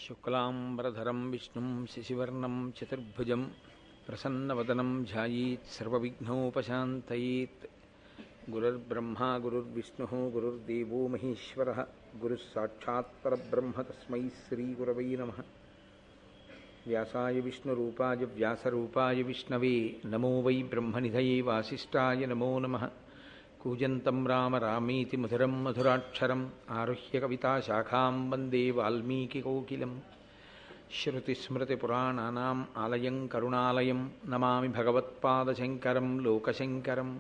శుక్లాంబరధరం విష్ణుం శశివర్ణం చతుర్భుజం ప్రసన్నవదనం ధ్యాయేత్ సర్వవిఘ్నోపశాంతయేత్. గురుర్బ్రహ్మా గురుర్విష్ణుః గురుర్దేవో మహేశ్వరః గురుః సాక్షాత్ పరబ్రహ్మ తస్మై శ్రీగురవై నమః. వ్యాసాయ విష్ణురూపాయ వ్యాసరూపాయ విష్ణవే నమో వై బ్రహ్మనిధయే వాసిష్ఠాయ నమో నమః. కూజంతం రామ రామేతి మధురం మధురాక్షరం ఆరుహ్య కవితాశాఖాం వందే వాల్మీకికోకిలం. శ్రుతిస్మృతిపురాణానాం ఆలయం కరుణాలయం నమామి భగవత్పాదశంకరం లోకశంకరం.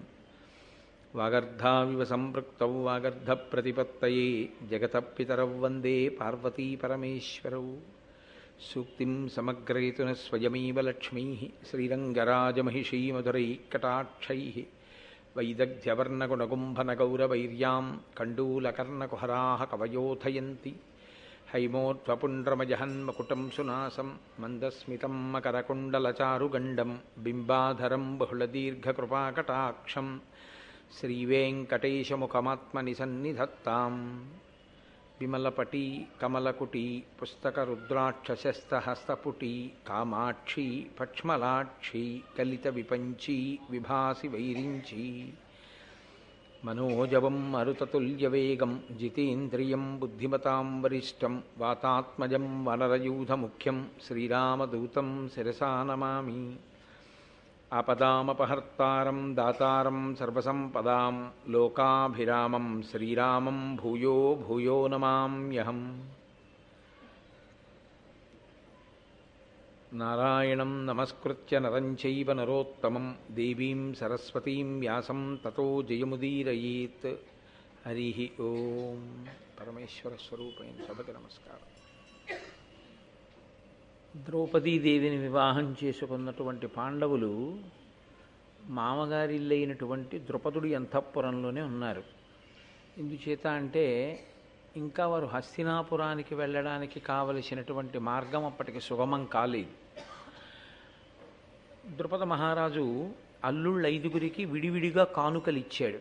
వాగర్ధావివ సంపృక్తౌ వాగర్ధప్రతిపత్తయే జగతః పితరౌ వందే పార్వతీపరమేశ్వరౌ. సూక్తిం సమగ్రయతున స్వయమేవ లక్ష్మీః శ్రీరంగరాజమహిషీమధురైః వైదగ్ధ్యవర్ణగుణగుంభనగౌరవైర్యాం కండూలకర్ణకుహరాः కవయోధయంతి. హైమోర్ధ్వపుండ్రమజహన్మకుటం సునాసం మందస్మితం మకరకుండలచారుగండం బింబాధరం బహుళదీర్ఘకృపాకటాక్షం శ్రీవేంకటేశముఖమాత్మనిసన్నిధత్తాం. విమలపటీ కమలకుటీ పుస్తకరుద్రాక్షశస్తహస్తపుటీ కామాక్షీ పక్ష్మలాక్షీ కలితవిపంచీ విభాసి వైరించీ. మనోజవం మరుతతుల్యవేగం జితేంద్రియం బుద్ధిమతాం వరిష్టం వాతాత్మజం వనరయూధముఖ్యం శ్రీరామదూతం శిరసా నమామి. ఆపదామపహర్తారం దాతారం సర్వసంపదాం లోకాభిరామం శ్రీరామం భూయో భూయో నమామ్యహం. నారాయణం నమస్కృత్య నరం చైవ నరోత్తమం దేవీం సరస్వతీం వ్యాసం తతో జయముదీరయేత్. హరి ఓం. పరమేశ్వర స్వరూపైన సభకి నమస్కారం. ద్రౌపదీదేవిని వివాహం చేసుకున్నటువంటి పాండవులు మామగారిల్లైనటువంటి ద్రుపదుడి అంతఃపురంలోనే ఉన్నారు. ఎందుచేత అంటే ఇంకా వారు హస్తినాపురానికి వెళ్ళడానికి కావలసినటువంటి మార్గం అప్పటికి సుగమం కాలేదు. ద్రుపద మహారాజు అల్లుళ్ళు 5గురికి విడివిడిగా కానుకలు ఇచ్చాడు.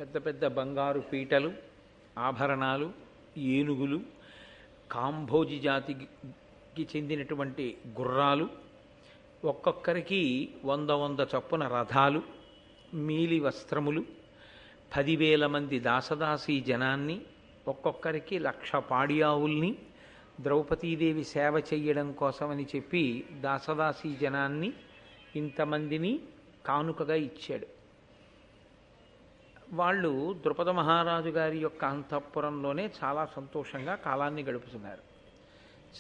పెద్ద పెద్ద బంగారు పీటలు, ఆభరణాలు, ఏనుగులు, కాంభోజి జాతికి చెందినటువంటి గుర్రాలు, ఒక్కొక్కరికి 100 చొప్పున రథాలు, మీలి వస్త్రములు, 10,000 మంది దాసదాసీ జనాన్ని, ఒక్కొక్కరికి 1,00,000 పాడియావుల్ని ద్రౌపదీదేవి సేవ చెయ్యడం కోసమని చెప్పి దాసదాసీ జనాన్ని ఇంతమందిని కానుకగా ఇచ్చాడు. వాళ్ళు ద్రుపద మహారాజు గారి యొక్క అంతఃపురంలోనే చాలా సంతోషంగా కాలాన్ని గడుపుతున్నారు.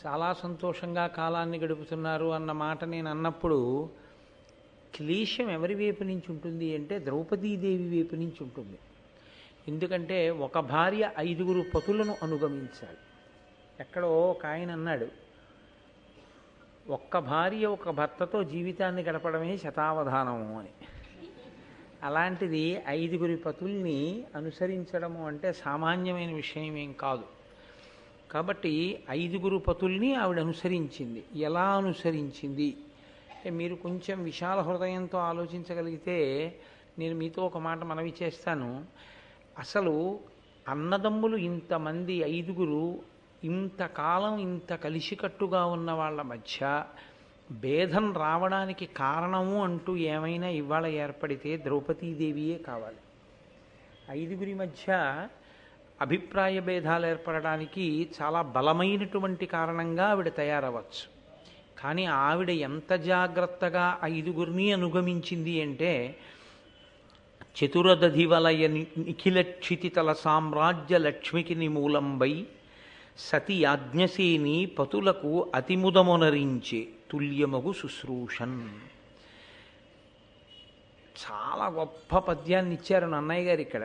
చాలా సంతోషంగా కాలాన్ని గడుపుతున్నారు అన్న మాట నేను అన్నప్పుడు క్లేశం ఎవరి వైపు నుంచి ఉంటుంది అంటే ద్రౌపదీదేవి వైపు నుంచి ఉంటుంది. ఎందుకంటే ఒక భార్య 5గురు పతులను అనుగమించాలి. ఎక్కడో ఒక ఆయన అన్నాడు, ఒక్క భార్య ఒక భర్తతో జీవితాన్ని గడపడమే శతావధానము అని. అలాంటిది 5గురి పతుల్ని అనుసరించడము అంటే సామాన్యమైన విషయం ఏం కాదు. కాబట్టి 5గురు పతుల్ని ఆవిడ అనుసరించింది. ఎలా అనుసరించింది అంటే మీరు కొంచెం విశాల హృదయంతో ఆలోచించగలిగితే నేను మీతో ఒక మాట మనవి చేస్తాను. అసలు అన్నదమ్ములు ఇంతమంది 5గురు ఇంతకాలం ఇంత కలిసికట్టుగా ఉన్న వాళ్ళ మధ్య భేదం రావడానికి కారణము అంటూ ఏమైనా ఇవాళ ఏర్పడితే ద్రౌపదీదేవియే కావాలి. 5గురి మధ్య అభిప్రాయ భేదాలు ఏర్పడడానికి చాలా బలమైనటువంటి కారణంగా ఆవిడ తయారవచ్చు. కానీ ఆవిడ ఎంత జాగ్రత్తగా 5గురిని అనుగమించింది అంటే చతురదధివలయ నిఖిలక్షితితల సామ్రాజ్య లక్ష్మికి నిమూలంబై సతి యాజ్ఞసేని పతులకు అతిముదమునరించే తుల్యమగు శుశ్రూషన్. చాలా గొప్ప పద్యాన్ని ఇచ్చారు నన్నయ్య గారు ఇక్కడ.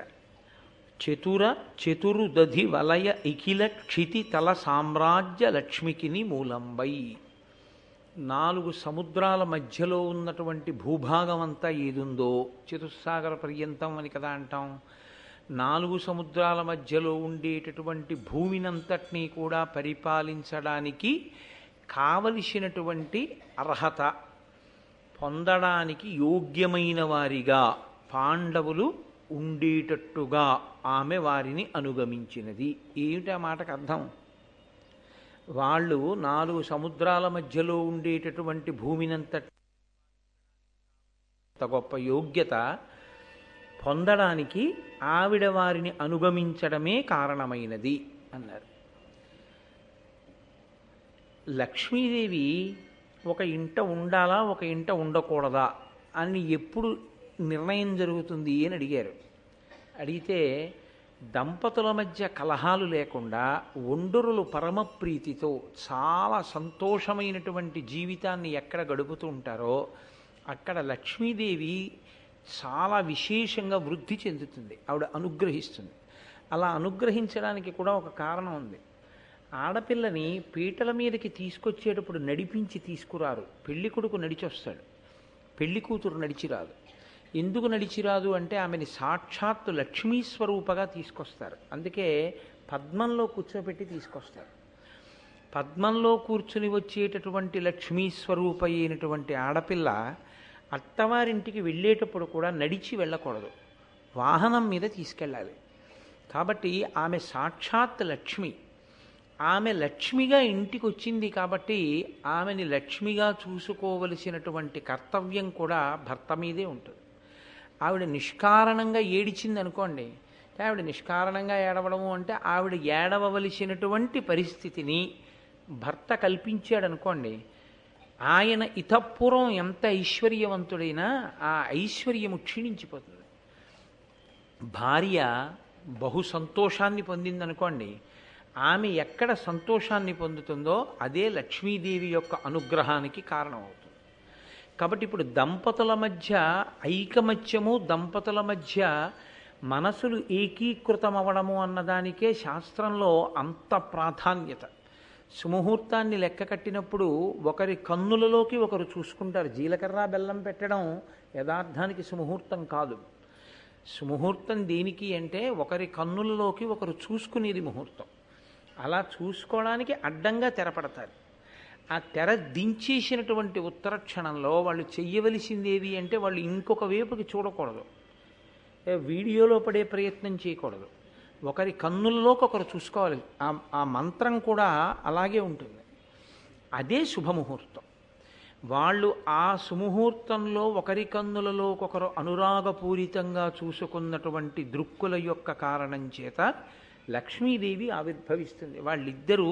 చతురుదధి వలయ ఇఖిల క్షితి తల సామ్రాజ్య లక్ష్మికిని మూలంబై. 4 సముద్రాల మధ్యలో ఉన్నటువంటి భూభాగం అంతా ఏదుందో, చతుస్సాగర పర్యంతం అని కదా అంటాం. 4 సముద్రాల మధ్యలో ఉండేటటువంటి భూమినంతటినీ కూడా పరిపాలించడానికి కావలసినటువంటి అర్హత పొందడానికి యోగ్యమైన వారిగా పాండవులు ఉండేటట్టుగా ఆమె వారిని అనుగమించినది. ఏమిటా మాటకు అర్థం? వాళ్ళు 4 సముద్రాల మధ్యలో ఉండేటటువంటి భూమినంత గొప్ప యోగ్యత పొందడానికి ఆవిడ వారిని అనుగమించడమే కారణమైనది అన్నారు. లక్ష్మీదేవి ఒక ఇంట ఉండాలా, ఒక ఇంట ఉండకూడదా అని ఎప్పుడు నిర్ణయం జరుగుతుంది అని అడిగారు. అడిగితే దంపతుల మధ్య కలహాలు లేకుండా ఒండరులు పరమప్రీతితో చాలా సంతోషమైనటువంటి జీవితాన్ని ఎక్కడ గడుపుతూ ఉంటారో అక్కడ లక్ష్మీదేవి చాలా విశేషంగా వృద్ధి చెందుతుంది, ఆవిడ అనుగ్రహిస్తుంది. అలా అనుగ్రహించడానికి కూడా ఒక కారణం ఉంది. ఆడపిల్లని పీటల మీదకి తీసుకొచ్చేటప్పుడు నడిపించి తీసుకురారు. పెళ్లి కొడుకు నడిచొస్తాడు, పెళ్లి కూతురు నడిచిరాదు. ఎందుకు నడిచిరాదు అంటే ఆమెని సాక్షాత్తు లక్ష్మీ స్వరూపగా తీసుకొస్తారు. అందుకే పద్మంలో కూర్చోబెట్టి తీసుకొస్తారు. పద్మంలో కూర్చుని వచ్చేటటువంటి లక్ష్మీ స్వరూప అయినటువంటి ఆడపిల్ల అత్తవారింటికి వెళ్ళేటప్పుడు కూడా నడిచి వెళ్ళకూడదు, వాహనం మీద తీసుకెళ్ళాలి. కాబట్టి ఆమె సాక్షాత్ లక్ష్మి. ఆమె లక్ష్మిగా ఇంటికి వచ్చింది కాబట్టి ఆమెని లక్ష్మిగా చూసుకోవలసినటువంటి కర్తవ్యం కూడా భర్త మీదే ఉంటుంది. ఆవిడ నిష్కారణంగా ఏడిచింది అనుకోండి, ఆవిడ నిష్కారణంగా ఏడవడము అంటే ఆవిడ ఏడవలసినటువంటి పరిస్థితిని భర్త కల్పించాడు అనుకోండి, ఆయన ఇతపూర్వం ఎంత ఐశ్వర్యవంతుడైనా ఆ ఐశ్వర్యము క్షీణించిపోతుంది. భార్య బహు సంతోషాన్ని పొందిందనుకోండి, ఆమె ఎక్కడ సంతోషాన్ని పొందుతుందో అదే లక్ష్మీదేవి యొక్క అనుగ్రహానికి కారణమవుతుంది. కాబట్టి ఇప్పుడు దంపతుల మధ్య ఐకమత్యము, దంపతుల మధ్య మనసులు ఏకీకృతమవడము అన్నదానికే శాస్త్రంలో అంత ప్రాధాన్యత. సుముహూర్తాన్ని లెక్క కట్టినప్పుడు ఒకరి కన్నులలోకి ఒకరు చూసుకుంటారు. జీలకర్ర బెల్లం పెట్టడం యథార్థానికి సుముహూర్తం కాదు. సుముహూర్తం దేనికి అంటే ఒకరి కన్నులలోకి ఒకరు చూసుకునేది ముహూర్తం. అలా చూసుకోవడానికి అడ్డంగా తెరపడతారు. ఆ తెర దించేసినటువంటి ఉత్తర క్షణంలో వాళ్ళు చెయ్యవలసిందేవి అంటే వాళ్ళు ఇంకొక వైపుకి చూడకూడదు, వీడియోలో పడే ప్రయత్నం చేయకూడదు. ఒకరి కన్నుల్లోకి ఒకరు చూసుకోవాలి. ఆ మంత్రం కూడా అలాగే ఉంటుంది. అదే శుభముహూర్తం. వాళ్ళు ఆ సుముహూర్తంలో ఒకరి కన్నులలోకొకరు అనురాగపూరితంగా చూసుకున్నటువంటి దృక్కుల యొక్క కారణం చేత లక్ష్మీదేవి ఆవిర్భవిస్తుంది. వాళ్ళిద్దరూ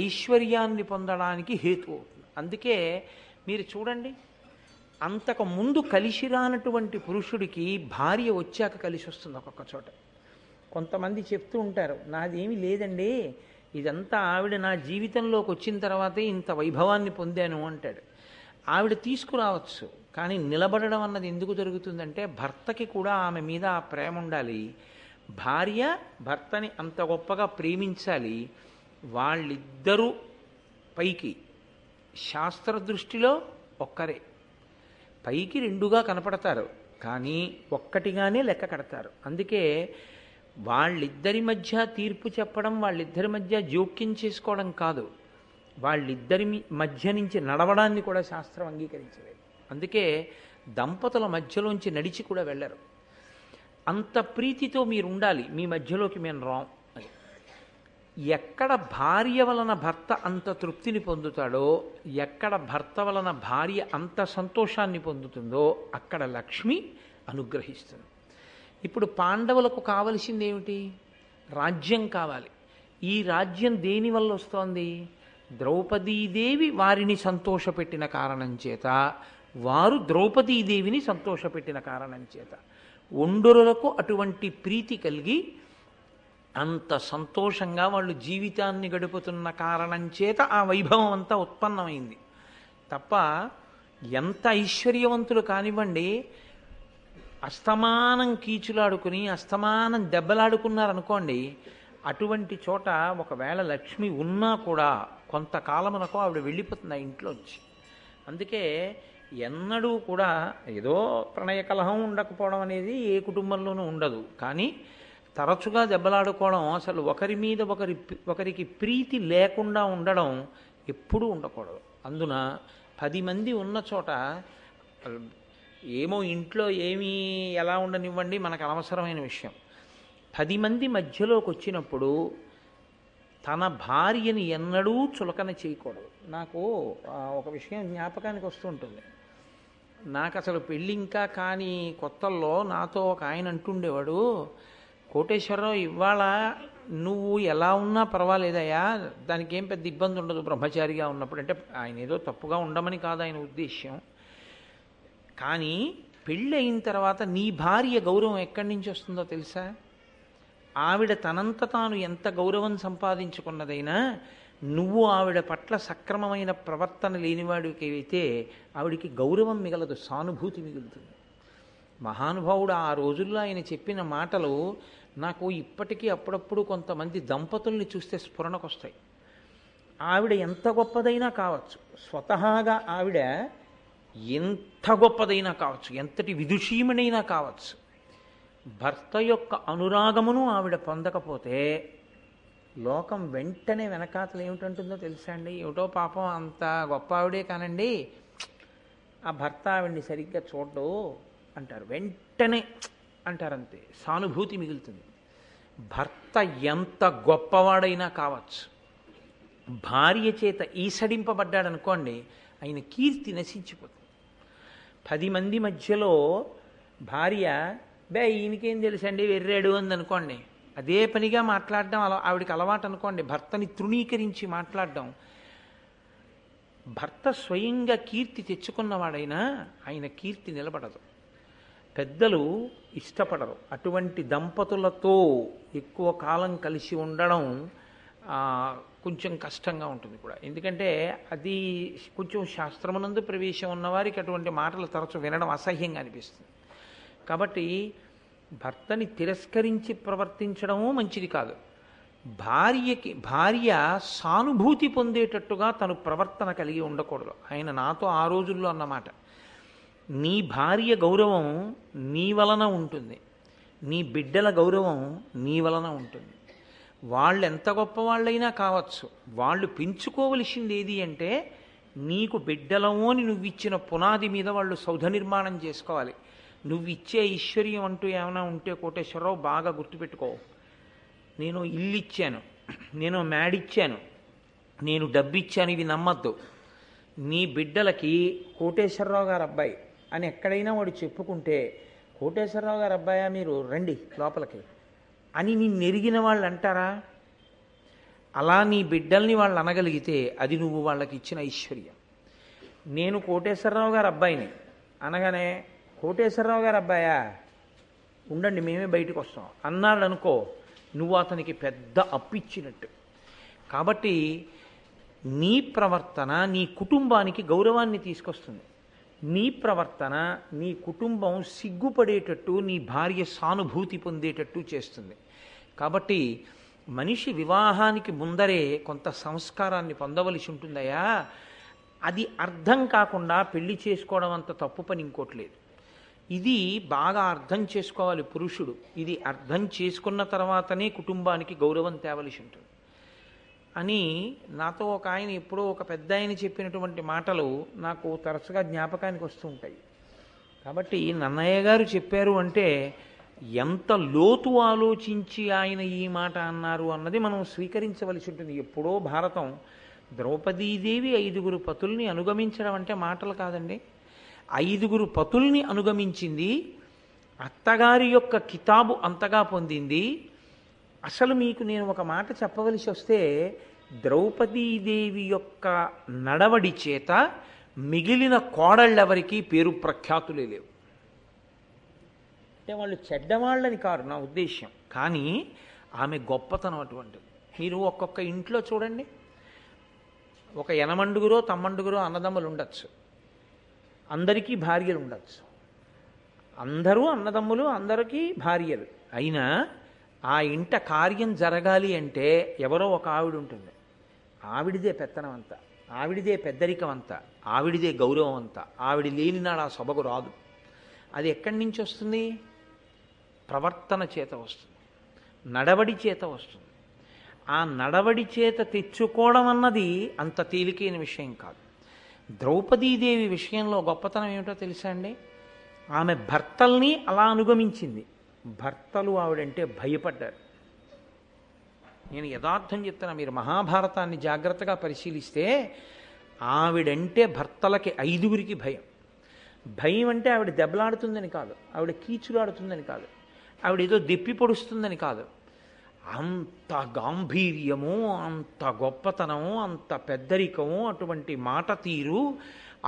ఐశ్వర్యాన్ని పొందడానికి హేతు అవుతుంది. అందుకే మీరు చూడండి, అంతకు ముందు కలిసి రానటువంటి పురుషుడికి భార్య వచ్చాక కలిసి వస్తుంది ఒక్కొక్క చోట. కొంతమంది చెప్తూ ఉంటారు, నాదేమీ లేదండి, ఇదంతా ఆవిడ నా జీవితంలోకి వచ్చిన తర్వాతే ఇంత వైభవాన్ని పొందాను అంటాడు. ఆవిడ తీసుకురావచ్చు, కానీ నిలబడడం అన్నది ఎందుకు జరుగుతుందంటే భర్తకి కూడా ఆమె మీద ఆ ప్రేమ ఉండాలి. భార్య భర్తని అంత గొప్పగా ప్రేమించాలి. వాళ్ళిద్దరూ పైకి శాస్త్ర దృష్టిలో ఒక్కరే, పైకి రెండుగా కనపడతారు కానీ ఒక్కటిగానే లెక్క కడతారు. అందుకే వాళ్ళిద్దరి మధ్య తీర్పు చెప్పడం, వాళ్ళిద్దరి మధ్య జోక్యం చేసుకోవడం కాదు, వాళ్ళిద్దరి మధ్య నుంచి నడవడాన్ని కూడా శాస్త్రం అంగీకరించలేదు. అందుకే దంపతుల మధ్యలోంచి నడిచి కూడా వెళ్ళరు. అంత ప్రీతితో మీరు ఉండాలి, మీ మధ్యలోకి మేము రాం అని. ఎక్కడ భార్య వలన భర్త అంత తృప్తిని పొందుతాడో, ఎక్కడ భర్త వలన భార్య అంత సంతోషాన్ని పొందుతుందో అక్కడ లక్ష్మి అనుగ్రహిస్తుంది. ఇప్పుడు పాండవులకు కావలసింది ఏమిటి? రాజ్యం కావాలి. ఈ రాజ్యం దేనివల్ల వస్తోంది? ద్రౌపదీదేవి వారిని సంతోషపెట్టిన కారణం చేత, వారు ద్రౌపదీదేవిని సంతోషపెట్టిన కారణం చేత ఒండరులకు అటువంటి ప్రీతి కలిగి అంత సంతోషంగా వాళ్ళు జీవితాన్ని గడుపుతున్న కారణం చేత ఆ వైభవం అంతా ఉత్పన్నమైంది తప్ప ఎంత ఐశ్వర్యవంతులు కానివ్వండి, అస్తమానం కీచులాడుకుని అస్తమానం దెబ్బలాడుకున్నారనుకోండి, అటువంటి చోట ఒకవేళ లక్ష్మి ఉన్నా కూడా కొంతకాలమునకు ఆవిడ వెళ్ళిపోతుంది ఆ ఇంట్లోంచి. అందుకే ఎన్నడూ కూడా ఏదో ప్రణయ కలహం ఉండకపోవడం అనేది ఏ కుటుంబంలోనూ ఉండదు, కానీ తరచుగా దెబ్బలాడుకోవడం, అసలు ఒకరి మీద ఒకరికి ప్రీతి లేకుండా ఉండడం ఎప్పుడూ ఉండకూడదు. అందున 10 మంది ఉన్న చోట ఏమో ఇంట్లో ఏమీ ఎలా ఉండనివ్వండి, మనకు అనవసరమైన విషయం. 10 మంది మధ్యలోకి వచ్చినప్పుడు తన భార్యని ఎన్నడూ చులకన చేయకూడదు. నాకు ఒక విషయం జ్ఞాపకానికి వస్తుంటుంది. నాకు అసలు పెళ్ళి ఇంకా కానీ కొత్తల్లో నాతో ఒక ఆయన అంటుండేవాడు, కోటేశ్వరరావు ఇవాళ నువ్వు ఎలా ఉన్నా పర్వాలేదయ్యా, దానికి ఏం పెద్ద ఇబ్బంది ఉండదు బ్రహ్మచారిగా ఉన్నప్పుడు. అంటే ఆయన ఏదో తప్పుగా ఉండమని కాదు ఆయన ఉద్దేశ్యం. కానీ పెళ్ళి అయిన తర్వాత నీ భార్య గౌరవం ఎక్కడి నుంచి వస్తుందో తెలుసా? ఆవిడ తనంత తాను ఎంత గౌరవం సంపాదించుకున్నదైనా నువ్వు ఆవిడ పట్ల సక్రమమైన ప్రవర్తన లేనివాడికి అయితే ఆవిడికి గౌరవం మిగలదు, సానుభూతి మిగులుతుంది. మహానుభావుడు ఆ రోజుల్లో ఆయన చెప్పిన మాటలు నాకు ఇప్పటికీ అప్పుడప్పుడు కొంతమంది దంపతుల్ని చూస్తే స్ఫురణకొస్తాయి. ఆవిడ ఎంత గొప్పదైనా కావచ్చు, స్వతహాగా ఆవిడ ఎంత గొప్పదైనా కావచ్చు, ఎంతటి విదుషీమణైనా కావచ్చు, భర్త యొక్క అనురాగమును ఆవిడ పొందకపోతే లోకం వెంటనే వెనకాతలు ఏమిటంటుందో తెలుసా అండి? ఏమిటో పాపం అంత గొప్ప ఆవిడే కానండి, ఆ భర్త ఆవిడ్ని సరిగ్గా చూడడు అంటారు. వెంటనే అంటారంతే, సానుభూతి మిగులుతుంది. భర్త ఎంత గొప్పవాడైనా కావచ్చు, భార్య చేత ఈసడింపబడ్డాడనుకోండి, ఆయన కీర్తి నశించిపోతుంది. 10 మంది మధ్యలో భార్య ఈయనకేం తెలుసండి వెర్రాడు అందనుకోండి, అదే పనిగా మాట్లాడడం ఆవిడికి అలవాటు అనుకోండి, భర్తని తృణీకరించి మాట్లాడడం. భర్త స్వయంగా కీర్తి తెచ్చుకున్నవాడైనా ఆయన కీర్తి నిలబడదు, పెద్దలు ఇష్టపడరు. అటువంటి దంపతులతో ఎక్కువ కాలం కలిసి ఉండడం కొంచెం కష్టంగా ఉంటుంది కూడా. ఎందుకంటే అది కొంచెం శాస్త్రమునందు ప్రవేశం ఉన్నవారికి అటువంటి మాటలు తరచు వినడం అసహ్యంగా అనిపిస్తుంది. కాబట్టి భర్తని తిరస్కరించి ప్రవర్తించడము మంచిది కాదు. భార్య సానుభూతి పొందేటట్టుగా తను ప్రవర్తన కలిగి ఉండకూడదు. ఆయన నాతో ఆ రోజుల్లో అన్నమాట, నీ భార్య గౌరవం నీ వలన ఉంటుంది, నీ బిడ్డల గౌరవం నీ వలన ఉంటుంది. వాళ్ళు ఎంత గొప్పవాళ్ళైనా కావచ్చు, వాళ్ళు పెంచుకోవలసింది ఏది అంటే నీకు బిడ్డలమో అని నువ్విచ్చిన పునాది మీద వాళ్ళు సౌధ నిర్మాణం చేసుకోవాలి. నువ్విచ్చే ఐశ్వర్యం అంటూ ఏమైనా ఉంటే కోటేశ్వరరావు బాగా గుర్తుపెట్టుకో, నేను ఇల్లు ఇచ్చాను, నేను మేడిచ్చాను, నేను డబ్బిచ్చాను, ఇవి నమ్మద్దు. నీ బిడ్డలకి కోటేశ్వరరావు గారు అబ్బాయి అని ఎక్కడైనా వాడు చెప్పుకుంటే, కోటేశ్వరరావు గారు అబ్బాయా మీరు రండి లోపలికి అని నిన్ను ఎరిగిన వాళ్ళు అంటారా? అలా నీ బిడ్డల్ని వాళ్ళు అనగలిగితే అది నువ్వు వాళ్ళకి ఇచ్చిన ఐశ్వర్యం. నేను కోటేశ్వరరావు గారు అబ్బాయిని అనగానే కోటేశ్వరరావు గారు అబ్బాయా ఉండండి మేమే బయటకు వస్తాం అన్నాడు అనుకో, నువ్వు అతనికి పెద్ద అప్పిచ్చినట్టు. కాబట్టి నీ ప్రవర్తన నీ కుటుంబానికి గౌరవాన్ని తీసుకొస్తుంది. నీ ప్రవర్తన నీ కుటుంబం సిగ్గుపడేటట్టు, నీ భార్య సానుభూతి పొందేటట్టు చేస్తుంది. కాబట్టి మనిషి వివాహానికి ముందరే కొంత సంస్కారాన్ని పొందవలసి ఉంటుందయా. అది అర్థం కాకుండా పెళ్లి చేసుకోవడం అంత తప్పు పని ఇంకోట్లేదు. ఇది బాగా అర్థం చేసుకోవాలి పురుషుడు. ఇది అర్థం చేసుకున్న తర్వాతనే కుటుంబానికి గౌరవం తేవలసి ఉంటుంది అని నాతో ఒక ఆయన ఎప్పుడో ఒక పెద్ద ఆయన చెప్పినటువంటి మాటలు నాకు తరచుగా జ్ఞాపకానికి వస్తూ ఉంటాయి. కాబట్టి నన్నయ్య గారు చెప్పారు అంటే ఎంత లోతు ఆలోచించి ఆయన ఈ మాట అన్నారు అన్నది మనం స్వీకరించవలసి ఉంటుంది. ఎప్పుడో భారతం ద్రౌపదీదేవి 5 పతుల్ని అనుగమించడం అంటే మాటలు కాదండి. 5 పతుల్ని అనుగమించింది, అత్తగారి యొక్క కితాబు అంతగా పొందింది. అసలు మీకు నేను ఒక మాట చెప్పవలసి వస్తే, ద్రౌపదీదేవి యొక్క నడవడి చేత మిగిలిన కోడళ్ళెవరికి పేరు ప్రఖ్యాతులే లేవు. అంటే వాళ్ళు చెడ్డవాళ్ళని కాదు నా ఉద్దేశ్యం, కానీ ఆమె గొప్పతనం అటువంటిది. మీరు ఒక్కొక్క ఇంట్లో చూడండి, ఒక ఎనమండుగురో తమ్మండుగురో అన్నదమ్ములు ఉండొచ్చు, అందరికీ భార్యలు ఉండొచ్చు, అందరూ అన్నదమ్ములు అందరికీ భార్యలు అయినా ఆ ఇంట కార్యం జరగాలి అంటే ఎవరో ఒక ఆవిడ ఉంటుంది. ఆవిడిదే పెత్తనం అంతా, ఆవిడిదే పెద్దరికం అంతా, ఆవిడిదే గౌరవం అంతా. ఆవిడ లేని నాడు ఆ సభకు రాదు. అది ఎక్కడి నుంచి వస్తుంది? ప్రవర్తన చేత వస్తుంది, నడవడి చేత వస్తుంది. ఆ నడవడి చేత తెచ్చుకోవడం అన్నది అంత తేలికైన విషయం కాదు. ద్రౌపదీదేవి విషయంలో గొప్పతనం ఏమిటో తెలుసా అండి? ఆమె భర్తల్ని అలా అనుగమించింది. భర్తలు ఆవిడంటే భయపడ్డారు. నేను యథార్థం చెప్తున్నా, మీరు మహాభారతాన్ని జాగ్రత్తగా పరిశీలిస్తే ఆవిడంటే భర్తలకి 5గురికి భయం. భయం అంటే ఆవిడ దెబ్బలాడుతుందని కాదు, ఆవిడ కీచులాడుతుందని కాదు, ఆవిడ ఏదో దెప్పి పొడుస్తుందని కాదు. అంత గాంభీర్యము, అంత గొప్పతనము, అంత పెద్దరికము, అటువంటి మాట తీరు,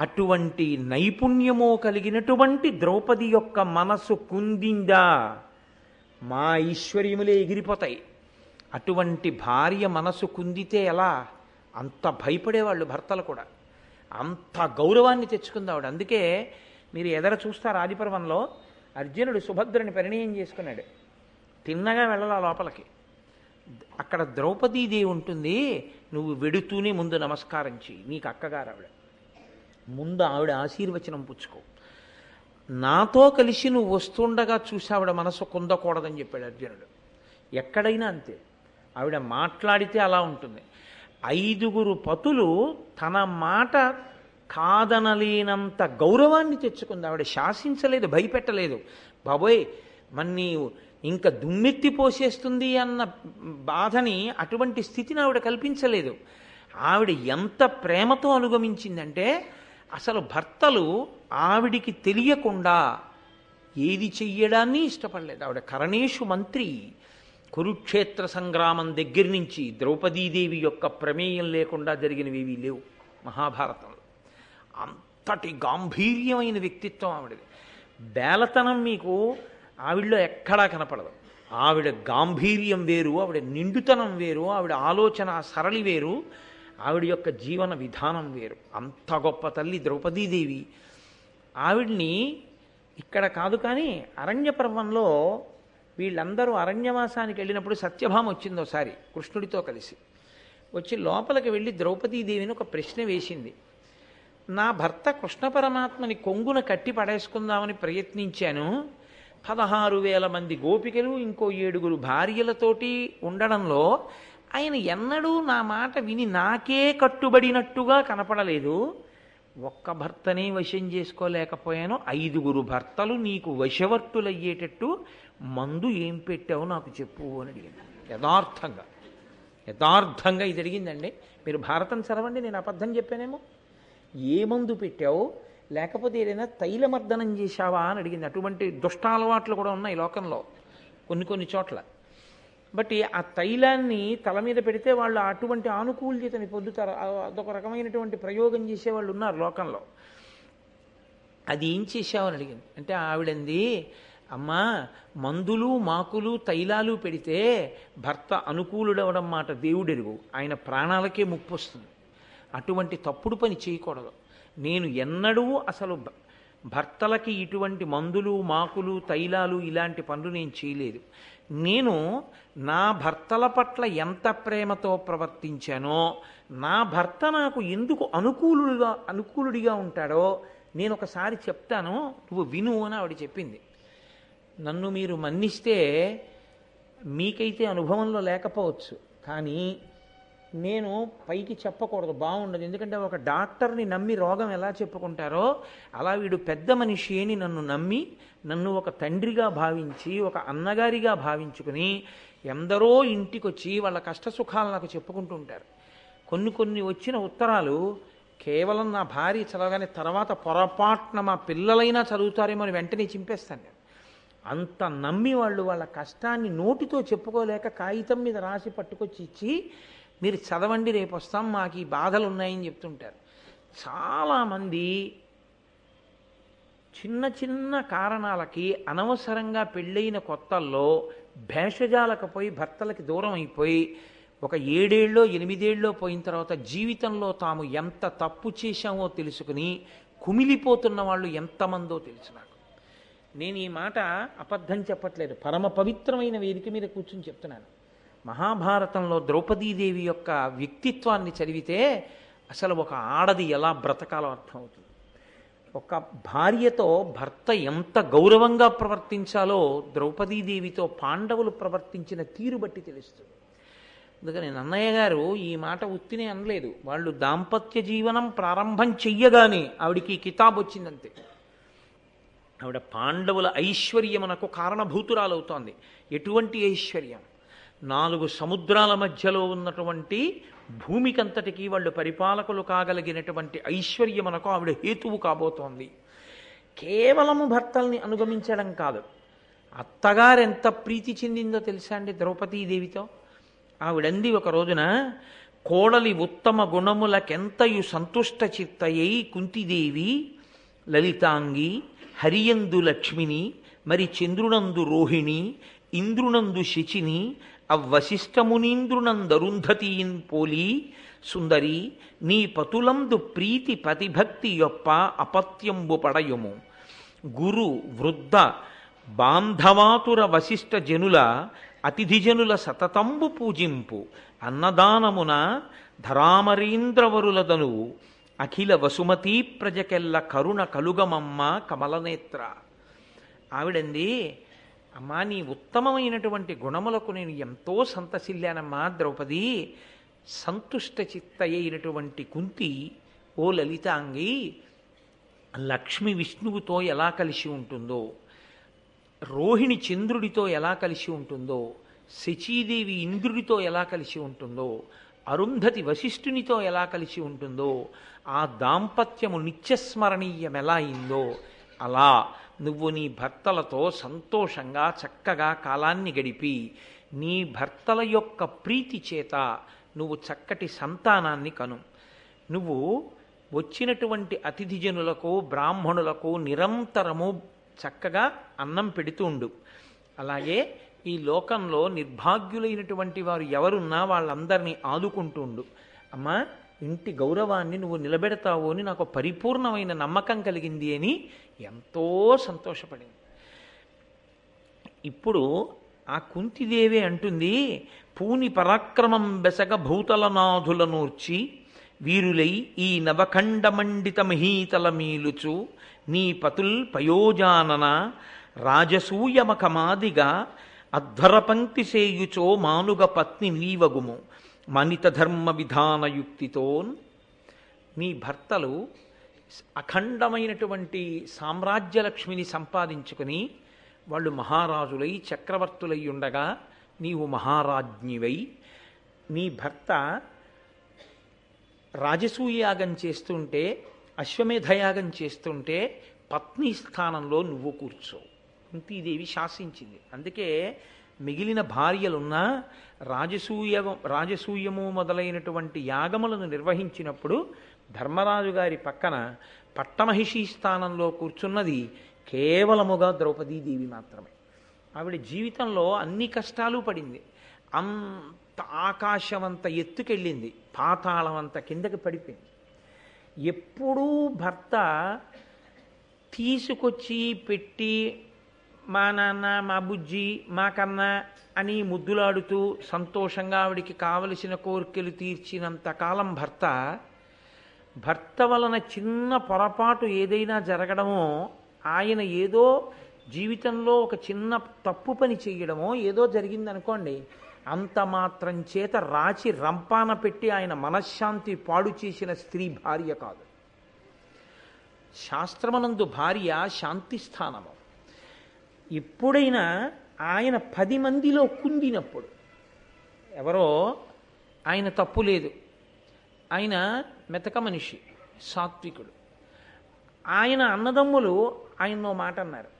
అటువంటి నైపుణ్యము కలిగినటువంటి ద్రౌపది యొక్క మనసు కుందిందా మా ఐశ్వర్యములే ఎగిరిపోతాయి. అటువంటి భార్య మనసు కుందితే ఎలా? అంత భయపడేవాళ్ళు భర్తలు కూడా. అంత గౌరవాన్ని తెచ్చుకుంది ఆవిడ. అందుకే మీరు ఎదర చూస్తారు ఆదిపర్వంలో అర్జునుడు సుభద్రని పరిణయం చేసుకున్నాడు. తిన్నగా వెళ్ళాల లోపలికి. అక్కడ ద్రౌపదీదేవి ఉంటుంది. నువ్వు వెడుతూనే ముందు నమస్కారం చెయ్యి, నీకు అక్కగారు ఆవిడ. ముందు ఆవిడ ఆశీర్వచనం పుచ్చుకో. నాతో కలిసి నువ్వు వస్తుండగా చూసి ఆవిడ మనసు కుందకూడదని చెప్పాడు అర్జునుడు. ఎక్కడైనా అంతే, ఆవిడ మాట్లాడితే అలా ఉంటుంది. 5గురు పతులు తన మాట కాదనలేనంత గౌరవాన్ని తెచ్చుకుంది. ఆవిడ శాసించలేదు, భయపెట్టలేదు. బాబోయ్ మన్ని ఇంకా దుమ్మెత్తి పోసేస్తుంది అన్న బాధని, అటువంటి స్థితిని ఆవిడ కల్పించలేదు. ఆవిడ ఎంత ప్రేమతో అనుగమించిందంటే అసలు భర్తలు ఆవిడికి తెలియకుండా ఏది చెయ్యడాన్ని ఇష్టపడలేదు. ఆవిడ కరణేషు మంత్రి. కురుక్షేత్ర సంగ్రామం దగ్గర నుంచి ద్రౌపదీదేవి యొక్క ప్రమేయం లేకుండా జరిగినవి లేవు మహాభారతంలో. అంతటి గాంభీర్యమైన వ్యక్తిత్వం ఆవిడది. బేలతనం మీకు ఆవిడలో ఎక్కడా కనపడదు. ఆవిడ గాంభీర్యం వేరు, ఆవిడ నిండుతనం వేరు, ఆవిడ ఆలోచన సరళి వేరు, ఆవిడ యొక్క జీవన విధానం వేరు. అంత గొప్ప తల్లి ద్రౌపదీదేవి. ఆవిడ్ని ఇక్కడ కాదు కానీ అరణ్య పర్వంలో వీళ్ళందరూ అరణ్యవాసానికి వెళ్ళినప్పుడు సత్యభామ వచ్చింది ఒకసారి కృష్ణుడితో కలిసి. వచ్చి లోపలికి వెళ్ళి ద్రౌపదీదేవిని ఒక ప్రశ్న వేసింది. నా భర్త కృష్ణ పరమాత్మని కొంగున కట్టి పడేసుకుందామని ప్రయత్నించాను. 16,000 మంది గోపికలు, ఇంకో 7గురు భార్యలతోటి ఉండడంలో ఆయన ఎన్నడూ నా మాట విని నాకే కట్టుబడినట్టుగా కనపడలేదు. ఒక్క భర్తనే వశం చేసుకోలేకపోయాను. 5గురు భర్తలు నీకు వశవర్తులయ్యేటట్టు మందు ఏం పెట్టావు నాకు చెప్పు అని అడిగింది. యథార్థంగా ఇది అడిగిందండి. మీరు భారతం చదవండి, నేను అబద్ధం చెప్పానేమో. ఏ మందు పెట్టావు, లేకపోతే ఏదైనా తైలమర్దనం చేశావా అని అడిగింది. అటువంటి దుష్టాలవాట్లు కూడా ఉన్నాయి లోకంలో కొన్ని చోట్ల. బట్ ఆ తైలాన్ని తల మీద పెడితే వాళ్ళు అటువంటి ఆనుకూల్యతని పొందుతారు. అదొక రకమైనటువంటి ప్రయోగం చేసేవాళ్ళు ఉన్నారు లోకంలో. అది ఏం చేశావని అడిగింది. అంటే ఆవిడంది, అమ్మా మందులు మాకులు తైలాలు పెడితే భర్త అనుకూలుడవడం మాట దేవుడెరుగు, ఆయన ప్రాణాలకే ముప్పు వస్తుంది. అటువంటి తప్పుడు పని చేయకూడదు. నేను ఎన్నడూ అసలు భర్తలకి ఇటువంటి మందులు మాకులు తైలాలు ఇలాంటి పనులు నేను చేయలేదు. నేను నా భర్తల పట్ల ఎంత ప్రేమతో ప్రవర్తించానో, నా భర్త నాకు ఎందుకు అనుకూలుడిగా ఉంటాడో నేను ఒకసారి చెప్తాను, నువ్వు విను అని ఆవిడ చెప్పింది. నన్ను మీరు మన్నిస్తే మీకైతే అనుభవంలో లేకపోవచ్చు, కానీ నేను పైకి చెప్పకూడదు, బాగుండదు. ఎందుకంటే ఒక డాక్టర్ని నమ్మి రోగం ఎలా చెప్పుకుంటారో అలా వీడు పెద్ద మనిషి అని నన్ను నమ్మి, నన్ను ఒక తండ్రిగా భావించి, ఒక అన్నగారిగా భావించుకుని ఎందరో ఇంటికొచ్చి వాళ్ళ కష్టసుఖాలు నాకు చెప్పుకుంటూ ఉంటారు. కొన్ని వచ్చిన ఉత్తరాలు కేవలం నా భార్య చదవగానే తర్వాత పొరపాటున మా పిల్లలైనా చదువుతారేమో అని వెంటనే చింపేస్తాను నేను. అంత నమ్మి వాళ్ళు వాళ్ళ కష్టాన్ని నోటితో చెప్పుకోలేక కాగితం మీద రాసి పట్టుకొచ్చి ఇచ్చి, మీరు చదవండి రేపు వస్తాం మాకు ఈ బాధలు ఉన్నాయని చెప్తుంటారు. చాలామంది చిన్న కారణాలకి అనవసరంగా పెళ్ళైన కొత్తల్లో భేషజాలకు పోయి భర్తలకి దూరం అయిపోయి ఒక 7 ఏళ్ళో 8 ఏళ్ళో పోయిన తర్వాత జీవితంలో తాము ఎంత తప్పు చేశామో తెలుసుకుని కుమిలిపోతున్న వాళ్ళు ఎంతమందో తెలుసు నాకు. నేను ఈ మాట అబద్ధం చెప్పట్లేదు, పరమ పవిత్రమైన వేదిక మీద కూర్చుని చెప్తున్నాను. మహాభారతంలో ద్రౌపదీదేవి యొక్క వ్యక్తిత్వాన్ని చదివితే అసలు ఒక ఆడది ఎలా బ్రతకాలో అర్థమవుతుంది. ఒక భార్యతో భర్త ఎంత గౌరవంగా ప్రవర్తించాలో ద్రౌపదీదేవితో పాండవులు ప్రవర్తించిన తీరు బట్టి తెలుస్తుంది. అందుకని నన్నయ్య గారు ఈ మాట ఉత్తినే అనలేదు. వాళ్ళు దాంపత్య జీవనం ప్రారంభం చెయ్యగానే ఆవిడికి కితాబ్ వచ్చిందంతే. ఆవిడ పాండవుల ఐశ్వర్యమునకు కారణభూతురాలవుతోంది. ఎటువంటి ఐశ్వర్యం? 4 సముద్రాల మధ్యలో ఉన్నటువంటి భూమికంతటికి వాళ్ళు పరిపాలకులు కాగలిగినటువంటి ఐశ్వర్యమునకు ఆవిడ హేతువు కాబోతోంది. కేవలము భర్తల్ని అనుగమించడం కాదు, అత్తగారెంత ప్రీతి చెందిందో తెలుసా అండి ద్రౌపదీదేవితో. ఆవిడంది ఒక రోజున, కోడలి ఉత్తమ గుణములకెంతయు సంతుష్ట చిత్తయై కుంతిదేవి లలితాంగి హరియందు లక్ష్మిని మరి చంద్రునందు రోహిణి ఇంద్రునందు శచిని అవ్వశిష్టమునీంద్రునందరుంధతీన్ పోలి సుందరి నీ పతులందు ప్రీతి పతిభక్తి యొప్ప అపత్యంబు పడయుము గురు వృద్ధ బాంధవాతుర వశిష్ఠ జనుల అతిథిజనుల సతతంబు పూజింపు అన్నదానమున ధరామరీంద్రవరులదనువు అఖిల వసుమతీ ప్రజకెల్ల కరుణ కలుగమమ్మ కమలనేత్ర. ఆవిడంది, అమ్మా నీ ఉత్తమమైనటువంటి గుణములకు నేను ఎంతో సంతసిల్లానమ్మా ద్రౌపది. సంతుష్ట చిత్తయైనటువంటి కుంతి ఓ లలితాంగి లక్ష్మి విష్ణువుతో ఎలా కలిసి ఉంటుందో, రోహిణి చంద్రుడితో ఎలా కలిసి ఉంటుందో, శచీదేవి ఇంద్రుడితో ఎలా కలిసి ఉంటుందో, అరుంధతి వశిష్ఠునితో ఎలా కలిసి ఉంటుందో, ఆ దాంపత్యము నిత్యస్మరణీయమెలా అయిందో, అలా నువ్వు నీ భర్తలతో సంతోషంగా చక్కగా కాలాన్ని గడిపి నీ భర్తల యొక్క ప్రీతి చేత నువ్వు చక్కటి సంతానాన్ని కను. నువ్వు వచ్చినటువంటి అతిథిజనులకు బ్రాహ్మణులకు నిరంతరము చక్కగా అన్నం పెడుతూ ఉండు. అలాగే ఈ లోకంలో నిర్భాగ్యులైనటువంటి వారు ఎవరున్నా వాళ్ళందరినీ ఆదుకుంటూ ఉండు. అమ్మా ఇంటి గౌరవాన్ని నువ్వు నిలబెడతావు అని నాకు పరిపూర్ణమైన నమ్మకం కలిగింది అని ఎంతో సంతోషపడింది. ఇప్పుడు ఆ కుంతిదేవి అంటుంది, పూని పరాక్రమం బెసగ భూతలనాథుల నూర్చి వీరులై ఈ నవఖండమండిత మహీతల మీలుచు నీ పతుల్ పయోజానన రాజసూయమఖమాదిగా అధ్వర పంక్తి సేయుచో మానుగ పత్ని నీవగుము మనిత ధర్మ విధానయుక్తితోన్. నీ భర్తలు అఖండమైనటువంటి సామ్రాజ్యలక్ష్మిని సంపాదించుకుని వాళ్ళు మహారాజులై చక్రవర్తులై ఉండగా నీవు మహారాజ్ఞివై, నీ భర్త రాజసూయాగం చేస్తుంటే అశ్వమేధయాగం చేస్తుంటే పత్ని స్థానంలో నువ్వు కూర్చో. కుంతీదేవి శాసించింది. అందుకే మిగిలిన భార్యలున్నా రాజసూయము మొదలైనటువంటి యాగములను నిర్వహించినప్పుడు ధర్మరాజు గారి పక్కన పట్టమహిషీ స్థానంలో కూర్చున్నది కేవలముగా ద్రౌపదీదేవి మాత్రమే. ఆవిడ జీవితంలో అన్ని కష్టాలు పడింది. అంత ఆకాశమంత ఎత్తుకెళ్ళింది, పాతాళమంత కిందకి పడిపోయింది. ఎప్పుడూ భర్త తీసుకొచ్చి పెట్టి మా నాన్న మా బుజ్జి మా కన్న అని ముద్దులాడుతూ సంతోషంగా ఆవిడికి కావలసిన కోరికలు తీర్చినంత కాలం భర్త వలన చిన్న పొరపాటు ఏదైనా జరగడమో, ఆయన ఏదో జీవితంలో ఒక చిన్న తప్పు పని చేయడమో ఏదో జరిగిందనుకోండి, అంత మాత్రం చేత రాచి రంపాన పెట్టి ఆయన మనశ్శాంతి పాడు చేసిన స్త్రీ భార్య కాదు. శాస్త్రమనందు భార్య శాంతి స్థానము. ఎప్పుడైనా ఆయన 10 మందిలో కుందినప్పుడు ఎవరో ఆయన తప్పు లేదు, ఆయన మెతక మనిషి సాత్వికుడు, ఆయన అన్నదమ్ములు ఆయన్నో మాట అన్నారు.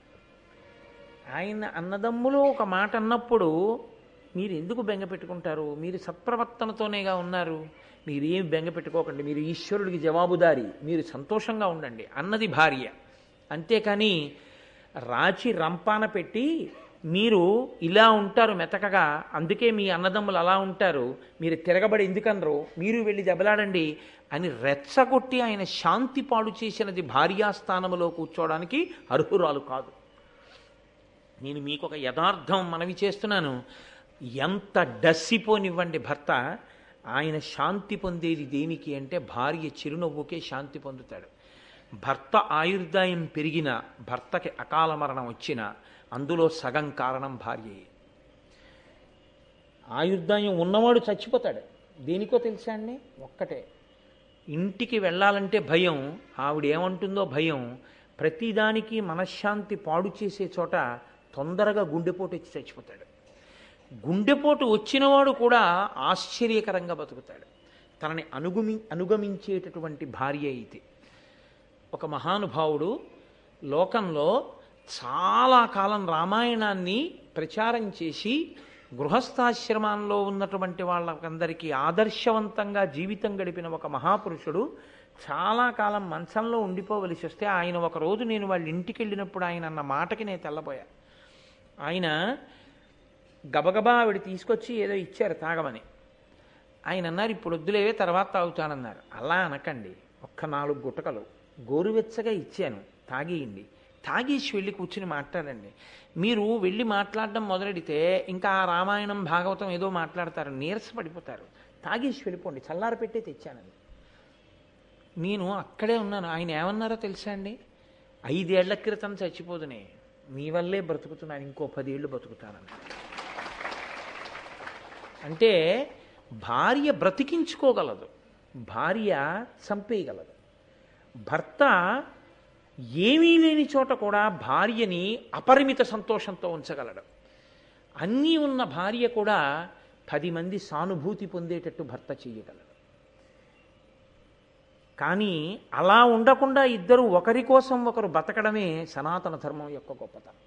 ఆయన అన్నదమ్ములు ఒక మాట అన్నప్పుడు మీరు ఎందుకు బెంగ పెట్టుకుంటారు, మీరు సత్ప్రవర్తనతోనేగా ఉన్నారు, మీరేం బెంగ పెట్టుకోకండి, మీరు ఈశ్వరుడికి జవాబుదారి, మీరు సంతోషంగా ఉండండి అన్నది భార్య. అంతేకాని రాచి రంపాన పెట్టి మీరు ఇలా ఉంటారు మెతకగా, అందుకే మీ అన్నదమ్ములు అలా ఉంటారు, మీరు తిరగబడి ఎందుకనరు, మీరు వెళ్ళి దెబ్బలాడండి అని రెచ్చగొట్టి ఆయన శాంతి పాడు చేసినది భార్యాస్థానములో కూర్చోవడానికి అర్హురాలు కాదు. నేను మీకు ఒక యథార్థం మనవి చేస్తున్నాను. ఎంత డస్సిపోనివ్వండి భర్త, ఆయన శాంతి పొందేది దేనికి అంటే భార్య చిరునవ్వుకే శాంతి పొందుతాడు. భర్త ఆయుర్దాయం పెరిగిన, భర్తకి అకాల మరణం వచ్చిన అందులో సగం కారణం భార్యయే. ఆయుర్దాయం ఉన్నవాడు చచ్చిపోతాడు, దేనికో తెలుసా అండి, ఒక్కటే ఇంటికి వెళ్ళాలంటే భయం, ఆవిడేమంటుందో భయం. ప్రతిదానికి మనశ్శాంతి పాడు చేసే చోట తొందరగా గుండెపోటు వచ్చి చచ్చిపోతాడు. గుండెపోటు వచ్చినవాడు కూడా ఆశ్చర్యకరంగా బతుకుతాడు, తనని అనుగమించేటటువంటి భార్య అయితే. ఒక మహానుభావుడు లోకంలో చాలా కాలం రామాయణాన్ని ప్రచారం చేసి గృహస్థాశ్రమాల్లో ఉన్నటువంటి వాళ్ళకందరికీ ఆదర్శవంతంగా జీవితం గడిపిన ఒక మహాపురుషుడు చాలా కాలం మంచంలో ఉండిపోవలసి వస్తే ఆయన ఒకరోజు నేను వాళ్ళ ఇంటికి వెళ్ళినప్పుడు ఆయన అన్న మాటకి నేను తెల్లబోయా. ఆయన గబగబా ఆవిడ తీసుకొచ్చి ఏదో ఇచ్చారు తాగమని. ఆయన అన్నారు, ఇప్పుడు వద్దులేవే తర్వాత తాగుతానన్నారు. అలా అనకండి, ఒక్క 4 గుటకలు గోరువెచ్చగా ఇచ్చాను, తాగేయండి, తాగేసి వెళ్ళి కూర్చుని మాట్లాడండి. మీరు వెళ్ళి మాట్లాడడం మొదలెడితే ఇంకా ఆ రామాయణం భాగవతం ఏదో మాట్లాడతారు, నీరసపడిపోతారు. తాగేసి వెళ్ళిపోండి, చల్లార పెట్టే తెచ్చానండి. నేను అక్కడే ఉన్నాను. ఆయన ఏమన్నారో తెలుసా అండి? 5 ఏళ్ల క్రితం చచ్చిపోదునే, మీ వల్లే బ్రతుకుతున్నాను, ఇంకో 10 ఏళ్ళు బతుకుతానని. అంటే భార్య బ్రతికించుకోగలదు, భార్య చంపేయగలదు. భర్త ఏమీ లేని చోట కూడా భార్యని అపరిమిత సంతోషంతో ఉంచగలడు. అన్నీ ఉన్న భార్య కూడా 10 మంది సానుభూతి పొందేటట్టు భర్త చేయగలడు. కానీ అలా ఉండకుండా ఇద్దరు ఒకరి కోసం ఒకరు బతకడమే సనాతన ధర్మం యొక్క గొప్పతనం.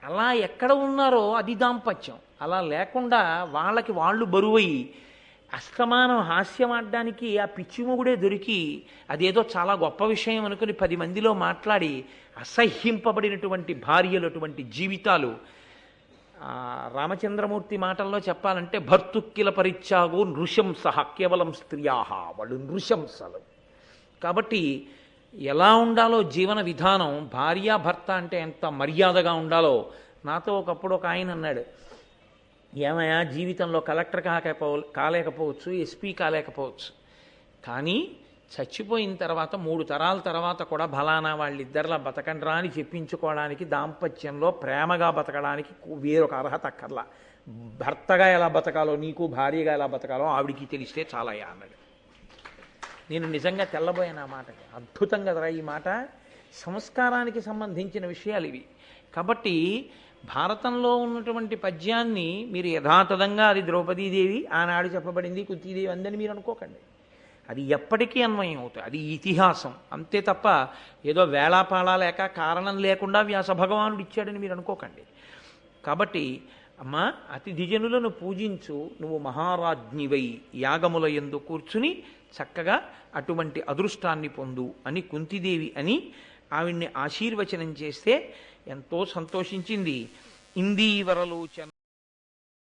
అలా ఎక్కడ ఉన్నారో అది దాంపత్యం. అలా లేకుండా వాళ్ళకి వాళ్ళు బరువయి అస్తమానం హాస్యమాడడానికి ఆ పిచ్చిమొగుడే దొరికి అదేదో చాలా గొప్ప విషయం అనుకుని 10 మందిలో మాట్లాడి అసహ్యింపబడినటువంటి భార్యలు, అటువంటి జీవితాలు. రామచంద్రమూర్తి మాటల్లో చెప్పాలంటే భర్తుక్కిల పరిత్యాగో నృశంస కేవలం స్త్రియాహ, వాళ్ళు నృశంసలు. కాబట్టి ఎలా ఉండాలో జీవన విధానం, భార్యాభర్త అంటే ఎంత మర్యాదగా ఉండాలో. నాతో ఒకప్పుడు ఒక ఆయన అన్నాడు, ఏమయ్యా జీవితంలో కలెక్టర్ కాలేకపోవచ్చు, ఎస్పీ కాలేకపోవచ్చు, కానీ చచ్చిపోయిన తర్వాత 3 తరాల తర్వాత కూడా బలానా వాళ్ళిద్దరిలా బతకండ్రా అని చెప్పించుకోవడానికి దాంపత్యంలో ప్రేమగా బతకడానికి వేరొక అర్హత అక్కర్లా. భర్తగా ఎలా బతకాలో, నీకు భార్యగా ఎలా బతకాలో ఆవిడికి తెలిస్తే చాలయ్యా అన్నాడు. నేను నిజంగా తెల్లబోయాను ఆ మాటకి. అద్భుతంగా రా ఈ మాట. సంస్కారానికి సంబంధించిన విషయాలు ఇవి. కాబట్టి భారతంలో ఉన్నటువంటి పద్యాన్ని మీరు యథాతథంగా అది ద్రౌపదీదేవి ఆనాడు చెప్పబడింది, కుంతీదేవి అందని మీరు అనుకోకండి. అది ఎప్పటికీ అన్వయం అవుతుంది. అది ఇతిహాసం అంతే తప్ప ఏదో వేళాపాళా లేక కారణం లేకుండా వ్యాస భగవానుడు ఇచ్చాడని మీరు అనుకోకండి. కాబట్టి అమ్మ, అతిథిజనులను పూజించు, నువ్వు మహారాజ్ఞివై యాగముల యందు కూర్చుని చక్కగా అటువంటి అదృష్టాన్ని పొందు అని కుంతిదేవి అని ఆవిడ్ని ఆశీర్వచనం చేస్తే ఎంతో సంతోషించింది. ఇందీవరలోచన